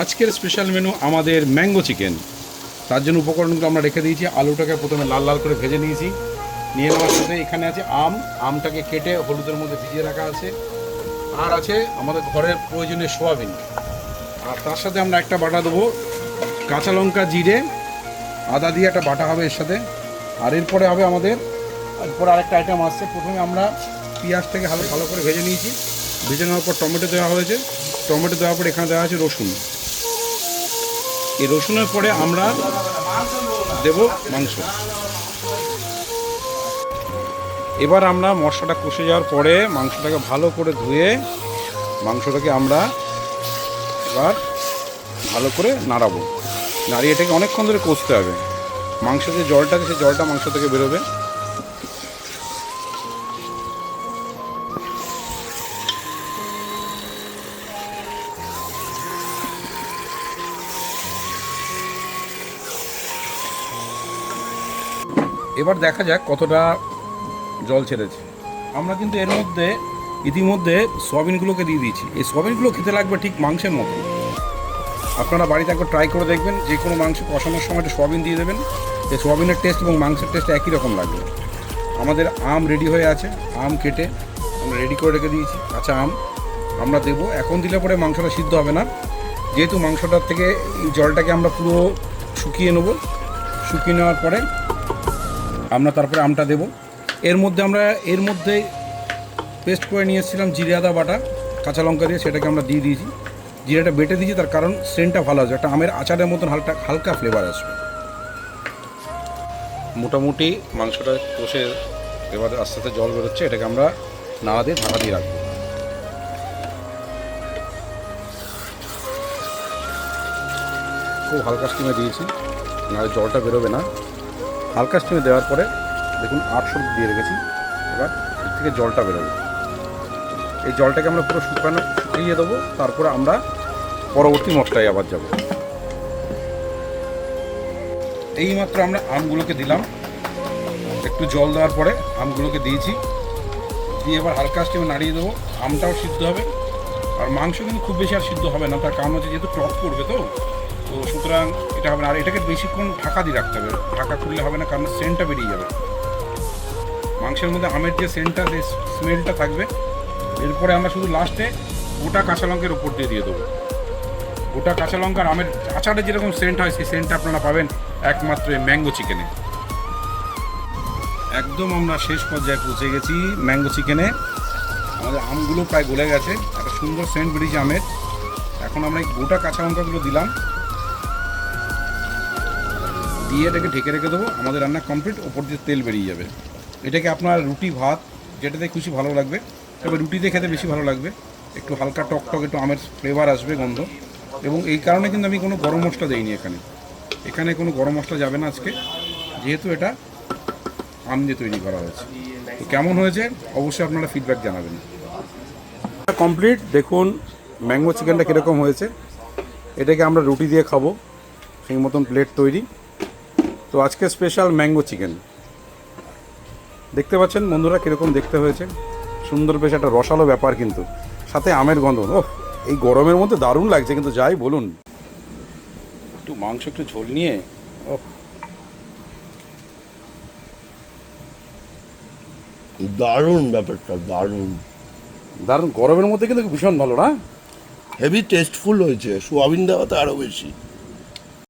আজকের special menu আমাদের mango chicken. তার জন্য উপকরণগুলো আমরা রেখে দিয়েছি। আলুটাকে প্রথমে লাল লাল করে ভেজে নিয়েছি। নিয়ে নেওয়ার সাথে এখানে আছে আমটাকে কেটে হলুদের মধ্যে ভিজিয়ে রাখা আছে। আর আছে আমাদের ঘরের প্রয়োজনীয় সোয়াবিন। আর তার সাথে আমরা একটা বাটা দেবো কাঁচা লঙ্কা, জিরে, আদা দিয়ে একটা বাটা হবে এর সাথে। আর এরপরে হবে আমাদের এরপর আরেকটা আইটেম আসছে। প্রথমে আমরা পেঁয়াজটাকে ভালো করে ভেজে নিয়েছি। ভেজে নেওয়ার পর টমেটো দেওয়া হয়েছে। টমেটো দেওয়ার পর এখানে দেওয়া আছে রসুন। এই রসুনের পরে আমরা দেব মাংস। এবার আমরা মশলাটা কষে যাওয়ার পরে মাংসটাকে ভালো করে ধুয়ে মাংসটাকে আমরা এবার ভালো করে নাড়াবো। নাড়িয়ে এটাকে অনেকক্ষণ ধরে কষতে হবে। মাংস যে জলটা আছে সেই জলটা মাংস থেকে বেরোবে। এবার দেখা যাক কতটা জল ছেড়েছে। আমরা কিন্তু এর মধ্যে ইতিমধ্যে সোয়াবিনগুলোকে দিয়ে দিয়েছি। এই সোয়াবিনগুলো খেতে লাগবে ঠিক মাংসের মতো। আপনারা বাড়িতে একবার ট্রাই করে দেখবেন। যে কোনো মাংস কষানোর সময় একটা সোয়াবিন দিয়ে দেবেন। এই সোয়াবিনের টেস্ট এবং মাংসের টেস্ট একই রকম লাগবে। আমাদের আম রেডি হয়ে আছে। আম কেটে আমরা রেডি করে রেখে দিয়েছি। কাঁচা আম আমরা দেবো। এখন দিলে পরে মাংসটা সিদ্ধ হবে না, যেহেতু মাংসটার থেকে এই জলটাকে আমরা পুরো শুকিয়ে নেব। শুকিয়ে নেওয়ার পরে আমরা তারপরে আমটা দেব। এর মধ্যে পেস্ট করে নিয়ে এসেছিলাম জিরে আদা বাটা কাঁচা লঙ্কা দিয়ে, সেটাকে আমরা দিয়ে দিয়েছি। জিরাটা বেটে দিয়েছি, তার কারণ সেন্টটা ভালো আসবে। একটা আমের আচারের মতন হালকা ফ্লেভার আসবে। মোটামুটি মাংসটা কষে এবার আস্তে আস্তে জল বেরোচ্ছে। এটাকে আমরা নাড়া দিয়ে ঢাকা দিয়ে রাখবো। খুব হালকা স্টিমে দিয়েছি, নাহলে জলটা বেরোবে না। হালকা স্টিমে দেওয়ার পরে দেখুন 800 দিয়ে রেখেছি। এবার এর থেকে জলটা বেরোবে। এই জলটাকে আমরা পুরো শুকিয়ে দেবো। তারপরে আমরা পরবর্তী মশলায় আবার যাব। এইমাত্র আমরা আমগুলোকে দিলাম। একটু জল দেওয়ার পরে আমগুলোকে দিয়েছি। দিয়ে এবার হালকা স্টিমে নাড়িয়ে দেবো। আমটাও সিদ্ধ হবে। আর মাংস কিন্তু খুব বেশি আর সিদ্ধ হবে না, তার কারণ হচ্ছে যেহেতু টক করবে তো সুতরাং এটা হবে না। আর এটাকে বেশিক্ষণ ঢাকা দিয়ে রাখতে হবে। ঢাকা করলে হবে না, কারণ সেন্টটা বেরিয়ে যাবে। মাংসের মধ্যে আমের যে সেন্টটা, সেই স্মেলটা থাকবে। এরপরে আমরা শুধু লাস্টে গোটা কাঁচা লঙ্কার উপর দিয়ে দেবো। গোটা কাঁচা লঙ্কার আমের আচারে যেরকম সেন্ট হয়, সেই সেন্টটা আপনারা পাবেন একমাত্র এই ম্যাঙ্গো চিকেনে। একদম আমরা শেষ পর্যায়ে পৌঁছে গেছি ম্যাঙ্গো চিকেনে। আমাদের আমগুলো প্রায় গলে গেছে, একটা সুন্দর সেন্ট বেরিয়েছে আমের। এখন আমরা এই গোটা কাঁচা লঙ্কাগুলো দিলাম, দিয়ে এটাকে ঢেকে রেখে দেবো। আমাদের রান্না কমপ্লিট। ওপর দিয়ে তেল বেরিয়ে যাবে। এটাকে আপনার রুটি, ভাত যেটাতে খুশি ভালো লাগবে। তবে রুটিতে খেতে বেশি ভালো লাগবে। একটু হালকা টক একটু আমের ফ্লেভার আসবে, গন্ধ। এবং এই কারণে কিন্তু আমি কোনো গরম মশলা দিইনি এখানে কোনো গরম মশলা যাবে না আজকে, যেহেতু এটা আম দিয়ে তৈরি করা হয়েছে। তো কেমন হয়েছে অবশ্যই আপনারা ফিডব্যাক জানাবেন। কমপ্লিট। দেখুন ম্যাঙ্গো চিকেনটা কীরকম হয়েছে। এটাকে আমরা রুটি দিয়ে খাবো, সেই মতন প্লেট তৈরি। তো আজকে স্পেশাল ম্যাঙ্গো চিকেন দেখতে পাচ্ছেন বন্ধুরা কীরকম দেখতে হয়েছে। সুন্দর, বেশ একটা রসালো ব্যাপার, কিন্তু সাথে আমের গন্ধ। এই গরমের মধ্যে দারুণ লাগছে। কিন্তু যাই বলুন, একটু মাংস একটু ঝোল নিয়ে দারুণ ব্যাপারটা, দারুণ গরমের মধ্যে কিন্তু ভীষণ ভালো না? হেভি টেস্টফুল হয়েছে। সোয়াবিন দেওয়াতে আরও বেশি।